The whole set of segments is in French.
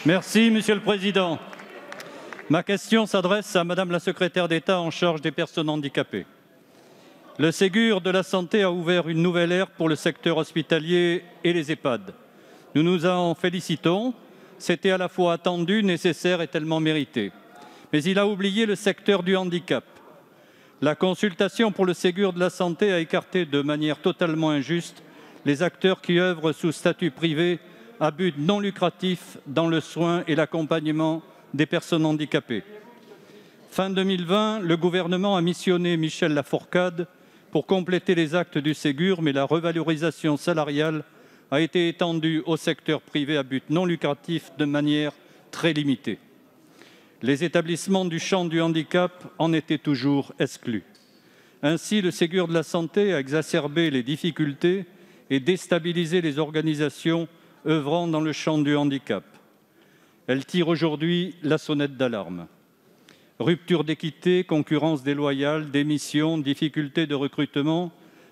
Merci, Monsieur le Président. Ma question s'adresse à Madame la secrétaire d'État en charge des personnes handicapées. Le Ségur de la santé a ouvert une nouvelle ère pour le secteur hospitalier et les EHPAD. Nous nous en félicitons. C'était à la fois attendu, nécessaire et tellement mérité. Mais il a oublié le secteur du handicap. La consultation pour le Ségur de la santé a écarté de manière totalement injuste les acteurs qui œuvrent sous statut privé à but non lucratif dans le soin et l'accompagnement des personnes handicapées. Fin 2020, le gouvernement a missionné Michel Lafourcade pour compléter les actes du Ségur, mais la revalorisation salariale a été étendue au secteur privé à but non lucratif de manière très limitée. Les établissements du champ du handicap en étaient toujours exclus. Ainsi, le Ségur de la santé a exacerbé les difficultés et déstabilisé les organisations œuvrant dans le champ du handicap. Elle tire aujourd'hui la sonnette d'alarme. Rupture d'équité, concurrence déloyale, démissions, difficultés de recrutement,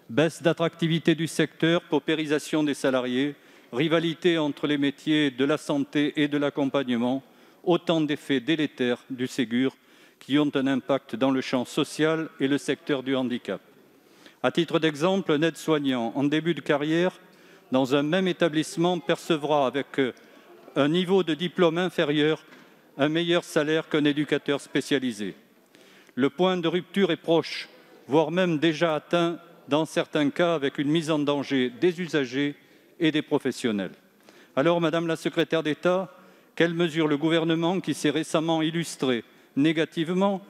baisse d'attractivité du secteur, paupérisation des salariés, rivalité entre les métiers de la santé et de l'accompagnement, autant d'effets délétères du Ségur qui ont un impact dans le champ social et le secteur du handicap. À titre d'exemple, un aide-soignant en début de carrière dans un même établissement percevra avec un niveau de diplôme inférieur un meilleur salaire qu'un éducateur spécialisé. Le point de rupture est proche, voire même déjà atteint dans certains cas avec une mise en danger des usagers et des professionnels. Alors, Madame la secrétaire d'État, quelles mesures le gouvernement, qui s'est récemment illustré négativement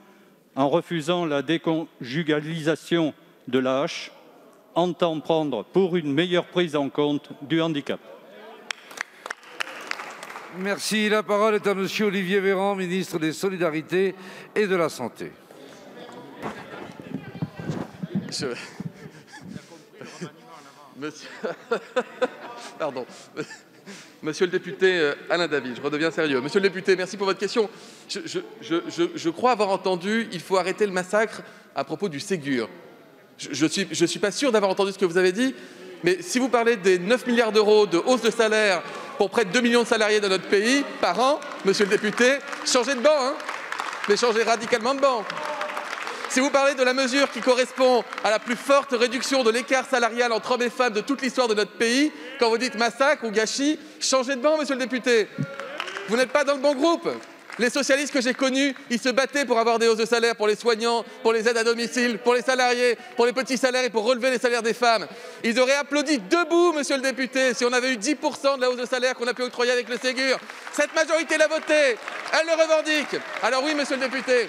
en refusant la déconjugalisation de l'AAH, entend prendre pour une meilleure prise en compte du handicap? Merci. La parole est à Monsieur Olivier Véran, ministre des Solidarités et de la Santé. Pardon. Monsieur le député Alain David, je redeviens sérieux. Monsieur le député, merci pour votre question. Je crois avoir entendu, il faut arrêter le massacre à propos du Ségur. Je suis pas sûr d'avoir entendu ce que vous avez dit, mais si vous parlez des 9 milliards d'euros de hausse de salaire pour près de 2 millions de salariés dans notre pays par an, monsieur le député, changez de banc, hein, mais changez radicalement de banc. Si vous parlez de la mesure qui correspond à la plus forte réduction de l'écart salarial entre hommes et femmes de toute l'histoire de notre pays, quand vous dites massacre ou gâchis, changez de banc, monsieur le député. Vous n'êtes pas dans le bon groupe. Les socialistes que j'ai connus, ils se battaient pour avoir des hausses de salaire pour les soignants, pour les aides à domicile, pour les salariés, pour les petits salaires et pour relever les salaires des femmes. Ils auraient applaudi debout, monsieur le député, si on avait eu 10% de la hausse de salaire qu'on a pu octroyer avec le Ségur. Cette majorité l'a voté, elle le revendique. Alors oui, monsieur le député.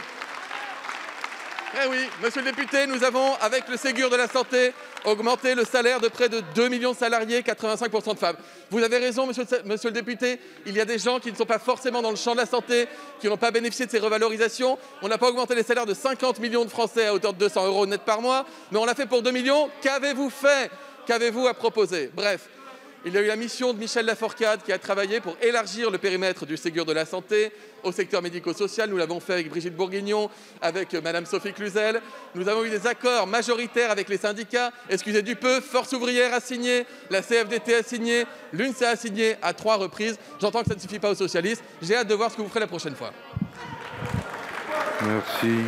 Eh oui, monsieur le député, nous avons, avec le Ségur de la santé, augmenté le salaire de près de 2 millions de salariés, 85% de femmes. Vous avez raison, monsieur le député, il y a des gens qui ne sont pas forcément dans le champ de la santé, qui n'ont pas bénéficié de ces revalorisations. On n'a pas augmenté les salaires de 50 millions de Français à hauteur de 200 € net par mois, mais on l'a fait pour 2 millions. Qu'avez-vous fait? Qu'avez-vous à proposer? Bref. Il y a eu la mission de Michel Lafourcade qui a travaillé pour élargir le périmètre du Ségur de la santé au secteur médico-social. Nous l'avons fait avec Brigitte Bourguignon, avec Madame Sophie Cluzel. Nous avons eu des accords majoritaires avec les syndicats. Excusez du peu, Force ouvrière a signé, la CFDT a signé, l'UNSA a signé à 3 reprises. J'entends que ça ne suffit pas aux socialistes. J'ai hâte de voir ce que vous ferez la prochaine fois. Merci.